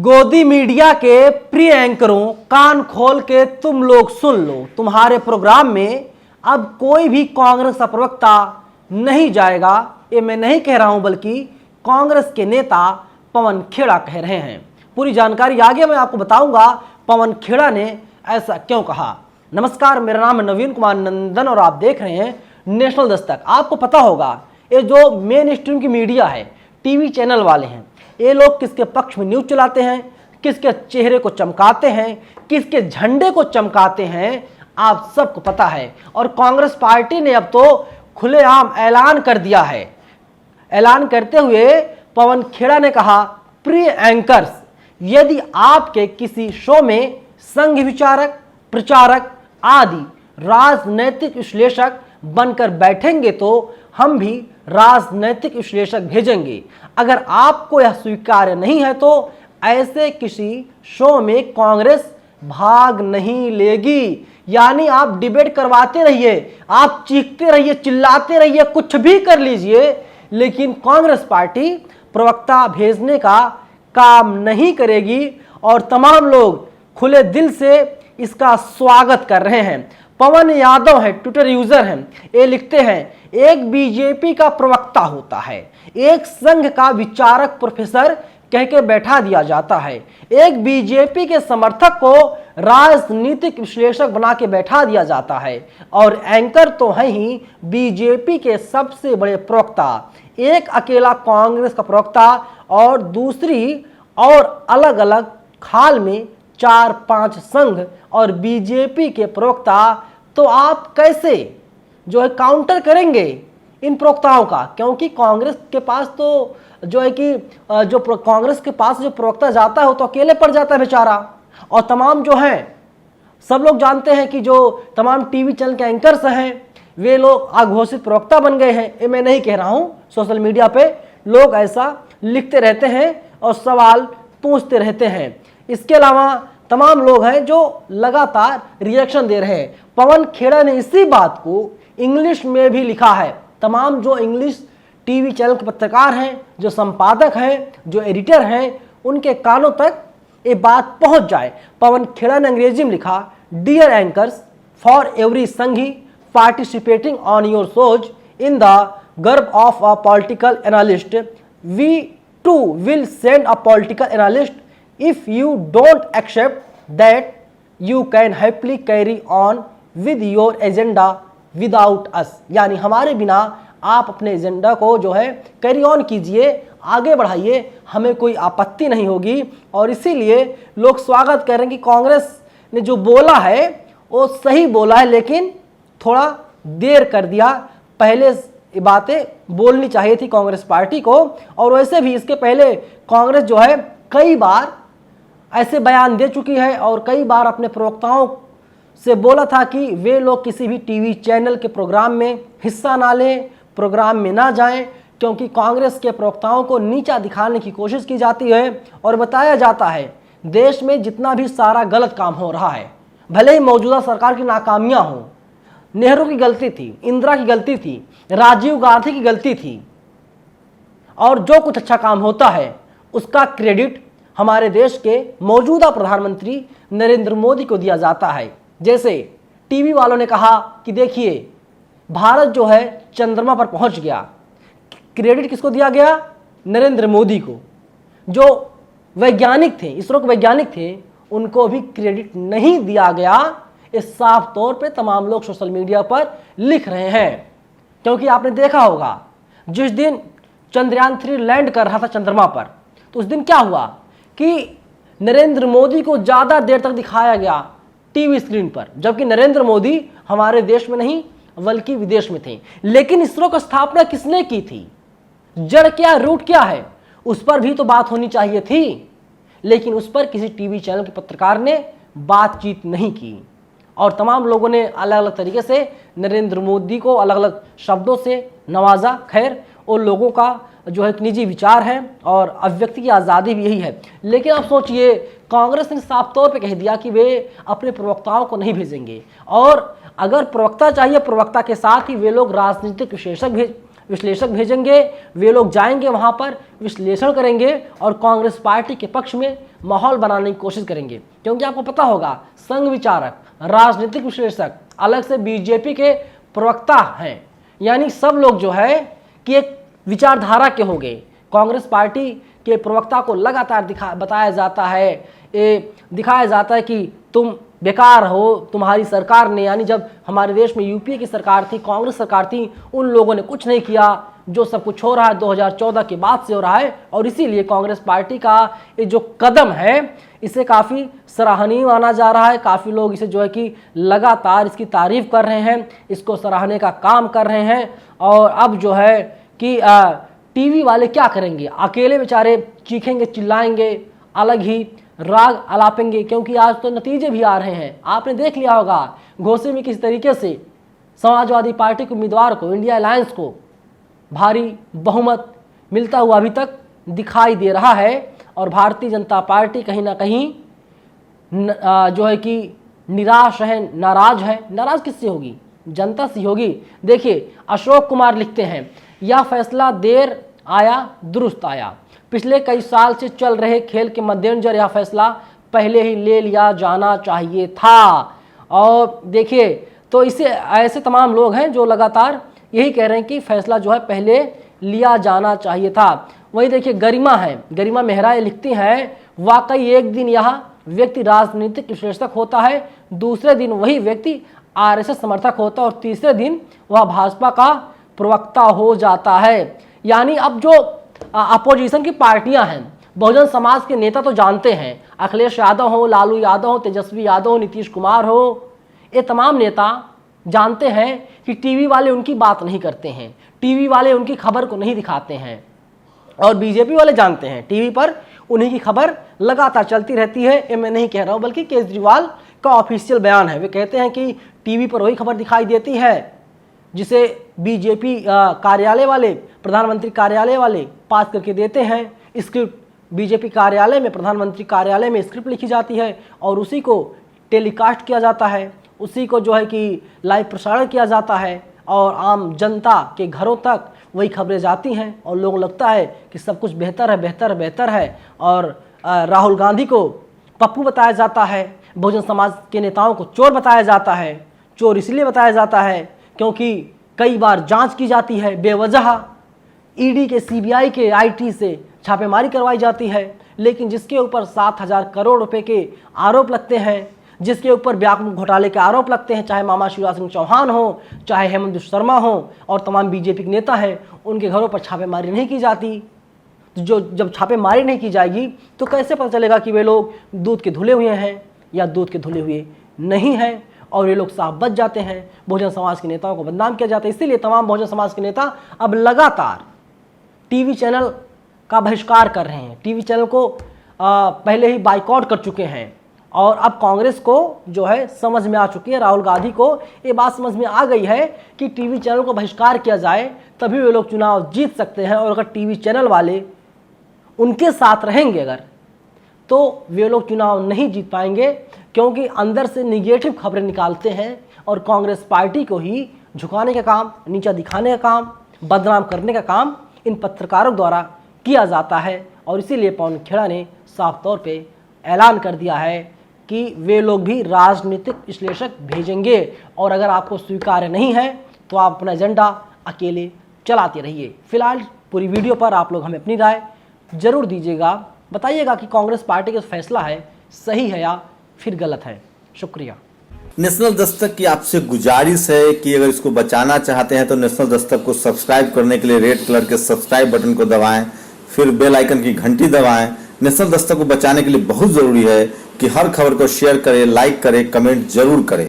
गोदी मीडिया के प्रिय एंकरों, कान खोल के तुम लोग सुन लो। तुम्हारे प्रोग्राम में अब कोई भी कांग्रेस का प्रवक्ता नहीं जाएगा। ये मैं नहीं कह रहा हूं, बल्कि कांग्रेस के नेता पवन खेड़ा कह रहे हैं। पूरी जानकारी आगे मैं आपको बताऊंगा पवन खेड़ा ने ऐसा क्यों कहा। नमस्कार, मेरा नाम है नवीन कुमार नंदन और आप देख रहे हैं नेशनल दस्तक। आपको पता होगा ये जो मेन स्ट्रीम की मीडिया है, टीवी चैनल वाले हैं, ये लोग किसके पक्ष में न्यूज चलाते हैं, किसके चेहरे को चमकाते हैं, किसके झंडे को चमकाते हैं, आप सबको पता है। और कांग्रेस पार्टी ने अब तो खुलेआम ऐलान कर दिया है। ऐलान करते हुए पवन खेड़ा ने कहा, प्रिय एंकर्स, यदि आपके किसी शो में संघ विचारक, प्रचारक आदि राजनैतिक विश्लेषक बनकर बैठेंगे तो हम भी राजनैतिक विश्लेषक भेजेंगे। अगर आपको यह स्वीकार्य नहीं है तो ऐसे किसी शो में कांग्रेस भाग नहीं लेगी। यानी आप डिबेट करवाते रहिए, आप चीखते रहिए, चिल्लाते रहिए, कुछ भी कर लीजिए, लेकिन कांग्रेस पार्टी प्रवक्ता भेजने का काम नहीं करेगी। और तमाम लोग खुले दिल से इसका स्वागत कर रहे हैं। पवन यादव है, ट्विटर यूजर हैं, ये लिखते हैं, एक बीजेपी का प्रवक्ता होता है, एक संघ का विचारक प्रोफेसर कह के बैठा दिया जाता है, एक बीजेपी के समर्थक को राजनीतिक विश्लेषक बना के बैठा दिया जाता है, और एंकर तो है ही बीजेपी के सबसे बड़े प्रवक्ता। एक अकेला कांग्रेस का प्रवक्ता और दूसरी और अलग अलग खाल में 4-5 संघ और बीजेपी के प्रवक्ता। तो आप कैसे जो है काउंटर करेंगे इन प्रवक्ताओं का? क्योंकि कांग्रेस के पास तो जो है कि कांग्रेस के पास जो प्रवक्ता जाता है वो तो अकेले पड़ जाता है बेचारा। और तमाम जो हैं सब लोग जानते हैं कि जो तमाम टीवी चैनल के एंकर्स हैं वे लोग अघोषित प्रवक्ता बन गए हैं। ये मैं नहीं कह रहा हूं, सोशल मीडिया पे लोग ऐसा लिखते रहते हैं और सवाल पूछते रहते हैं। इसके अलावा तमाम लोग हैं जो लगातार रिएक्शन दे रहे हैं। पवन खेड़ा ने इसी बात को इंग्लिश में भी लिखा है। तमाम जो इंग्लिश टीवी चैनल के पत्रकार हैं, जो संपादक हैं, जो एडिटर हैं, उनके कानों तक ये बात पहुंच जाए। पवन खेड़ा ने अंग्रेजी में लिखा, dear anchors, for every Sanghi participating on your shows in the garb of a political analyst, we too will send a political analyst. If you don't accept that, you can happily carry on with your agenda without us. यानी हमारे बिना आप अपने agenda को जो है carry on कीजिए, आगे बढ़ाइए, हमें कोई आपत्ति नहीं होगी। और इसीलिए लोग स्वागत कर रहे हैं कि कांग्रेस ने जो बोला है वो सही बोला है, लेकिन थोड़ा देर कर दिया। पहले ये बातें बोलनी चाहिए थी कांग्रेस पार्टी को। और वैसे भी इसके पहले कांग्रेस जो है कई बार ऐसे बयान दे चुकी है और कई बार अपने प्रवक्ताओं से बोला था कि वे लोग किसी भी टीवी चैनल के प्रोग्राम में हिस्सा ना लें, प्रोग्राम में ना जाएं, क्योंकि कांग्रेस के प्रवक्ताओं को नीचा दिखाने की कोशिश की जाती है और बताया जाता है देश में जितना भी सारा गलत काम हो रहा है, भले ही मौजूदा सरकार की नाकामियां हों, नेहरू की गलती थी, इंदिरा की गलती थी, राजीव गांधी की गलती थी, और जो कुछ अच्छा काम होता है उसका क्रेडिट हमारे देश के मौजूदा प्रधानमंत्री नरेंद्र मोदी को दिया जाता है। जैसे टीवी वालों ने कहा कि देखिए भारत जो है चंद्रमा पर पहुंच गया, क्रेडिट किसको दिया गया? नरेंद्र मोदी को। जो वैज्ञानिक थे, इसरो के वैज्ञानिक थे, उनको भी क्रेडिट नहीं दिया गया। इस साफ तौर पे तमाम लोग सोशल मीडिया पर लिख रहे हैं। क्योंकि आपने देखा होगा जिस दिन चंद्रयान 3 लैंड कर रहा था चंद्रमा पर, तो उस दिन क्या हुआ कि नरेंद्र मोदी को ज़्यादा देर तक दिखाया गया टीवी स्क्रीन पर, जबकि नरेंद्र मोदी हमारे देश में नहीं बल्कि विदेश में थे। लेकिन इसरो की स्थापना किसने की थी? जड़ क्या, रूट क्या है, उस पर भी तो बात होनी चाहिए थी। लेकिन उस पर किसी टीवी चैनल के पत्रकार ने बातचीत नहीं की और तमाम लोगों ने अलग अलग तरीके से नरेंद्र मोदी को अलग अलग शब्दों से नवाजा। खैर, उन लोगों का जो है निजी विचार है और अभिव्यक्ति की आज़ादी भी यही है। लेकिन आप सोचिए, कांग्रेस ने साफ तौर पे कह दिया कि वे अपने प्रवक्ताओं को नहीं भेजेंगे, और अगर प्रवक्ता चाहिए, प्रवक्ता के साथ ही वे लोग राजनीतिक विशेषज्ञ विश्लेषक भेजेंगे, वे लोग जाएंगे वहां पर, विश्लेषण करेंगे और कांग्रेस पार्टी के पक्ष में माहौल बनाने की कोशिश करेंगे। क्योंकि आपको पता होगा, संघ विचारक, राजनीतिक विश्लेषक, अलग से बीजेपी के प्रवक्ता हैं, यानी सब लोग जो है कि एक विचारधारा के हो गए। कांग्रेस पार्टी के प्रवक्ता को लगातार बताया जाता है, दिखाया जाता है कि तुम बेकार हो, तुम्हारी सरकार ने, यानी जब हमारे देश में यूपीए की सरकार थी, कांग्रेस सरकार थी, उन लोगों ने कुछ नहीं किया। जो सब कुछ हो रहा है 2014 के बाद से हो रहा है, और इसीलिए कांग्रेस पार्टी का ये जो कदम है इसे काफ़ी सराहनीय माना जा रहा है। काफ़ी लोग इसे जो है कि लगातार इसकी तारीफ कर रहे हैं, इसको सराहने का काम कर रहे हैं। और अब जो है कि टीवी वाले क्या करेंगे, अकेले बेचारे चीखेंगे, चिल्लाएंगे, अलग ही राग अलापेंगे, क्योंकि आज तो नतीजे भी आ रहे हैं। आपने देख लिया होगा घोषे में किस तरीके से समाजवादी पार्टी के उम्मीदवार को, इंडिया अलायंस को भारी बहुमत मिलता हुआ अभी तक दिखाई दे रहा है। और भारतीय जनता पार्टी कहीं ना कहीं जो है कि निराश है, नाराज है। नाराज किससे होगी? जनता से होगी। देखिए, अशोक कुमार लिखते हैं, यह फैसला देर आया दुरुस्त आया। पिछले कई साल से चल रहे खेल के मद्देनजर यह फैसला पहले ही ले लिया जाना चाहिए था। और देखिए, तो इसे ऐसे तमाम लोग हैं जो लगातार यही कह रहे हैं कि फैसला जो है पहले लिया जाना चाहिए था। वही देखिए, गरिमा है, गरिमा मेहरा ये लिखती हैं, वाकई एक दिन यह व्यक्ति राजनीतिक विश्लेषक होता है, दूसरे दिन वही व्यक्ति आरएसएस समर्थक होता है और तीसरे दिन वह भाजपा का प्रवक्ता हो जाता है। यानी अब जो अपोजिशन की पार्टियां हैं, बहुजन समाज के नेता तो जानते हैं, अखिलेश यादव हो, लालू यादव हो, तेजस्वी यादव हो, नीतीश कुमार हो, ये तमाम नेता जानते हैं कि टीवी वाले उनकी बात नहीं करते हैं, टीवी वाले उनकी खबर को नहीं दिखाते हैं। और बीजेपी वाले जानते हैं टीवी पर उन्हीं की खबर लगातार चलती रहती है। ये मैं नहीं कह रहा हूँ, बल्कि केजरीवाल का ऑफिशियल बयान है। वे कहते हैं कि टीवी पर वही खबर दिखाई देती है जिसे बीजेपी कार्यालय वाले, प्रधानमंत्री कार्यालय वाले पास करके देते हैं। स्क्रिप्ट बीजेपी कार्यालय में, प्रधानमंत्री कार्यालय में स्क्रिप्ट लिखी जाती है और उसी को टेलीकास्ट किया जाता है, उसी को जो है कि लाइव प्रसारण किया जाता है और आम जनता के घरों तक वही खबरें जाती हैं और लोगों को लगता है कि सब कुछ बेहतर है, बेहतर है, बेहतर है। और राहुल गांधी को पप्पू बताया जाता है, बहुजन समाज के नेताओं को चोर बताया जाता है। चोर इसलिए बताया जाता है क्योंकि कई बार जांच की जाती है बेवजह, ईडी के, सीबीआई के, आईटी से छापेमारी करवाई जाती है, लेकिन जिसके ऊपर 7,000 करोड़ रुपए के आरोप लगते हैं, जिसके ऊपर व्यापक घोटाले के आरोप लगते हैं, चाहे मामा शिवराज सिंह चौहान हो, चाहे हेमंत शर्मा हो और तमाम बीजेपी के नेता हैं, उनके घरों पर छापेमारी नहीं की जाती। जो जब छापेमारी नहीं की जाएगी तो कैसे पता चलेगा कि वे लोग दूध के धुले हुए हैं या दूध के धुले हुए नहीं हैं? और ये लोग साफ बच जाते हैं, बहुजन समाज के नेताओं को बदनाम किया जाता है। इसीलिए तमाम बहुजन समाज के नेता अब लगातार टीवी चैनल का बहिष्कार कर रहे हैं, टीवी चैनल को पहले ही बाइकआउट कर चुके हैं। और अब कांग्रेस को जो है समझ में आ चुकी है, राहुल गांधी को ये बात समझ में आ गई है कि टीवी चैनल को बहिष्कार किया जाए तभी वे लोग चुनाव जीत सकते हैं। और अगर टीवी चैनल वाले उनके साथ रहेंगे अगर, तो वे लोग चुनाव नहीं जीत पाएंगे, क्योंकि अंदर से निगेटिव खबरें निकालते हैं और कांग्रेस पार्टी को ही झुकाने का काम, नीचा दिखाने का काम, बदनाम करने का काम इन पत्रकारों द्वारा किया जाता है। और इसीलिए पवन खेड़ा ने साफ तौर पे ऐलान कर दिया है कि वे लोग भी राजनीतिक विश्लेषक भेजेंगे और अगर आपको स्वीकार्य नहीं है तो आप अपना एजेंडा अकेले चलाते रहिए। फिलहाल पूरी वीडियो पर आप लोग हमें अपनी राय जरूर दीजिएगा, बताइएगा कि कांग्रेस पार्टी का फैसला है सही है या फिर गलत है। शुक्रिया। नेशनल दस्तक की आपसे गुजारिश है कि अगर इसको बचाना चाहते हैं तो नेशनल दस्तक को सब्सक्राइब करने के लिए रेड कलर के सब्सक्राइब बटन को दबाएं, फिर बेल आइकन की घंटी दबाएं। नेशनल दस्तक को बचाने के लिए बहुत जरूरी है कि हर खबर को शेयर करें, लाइक करें, कमेंट जरूर करें।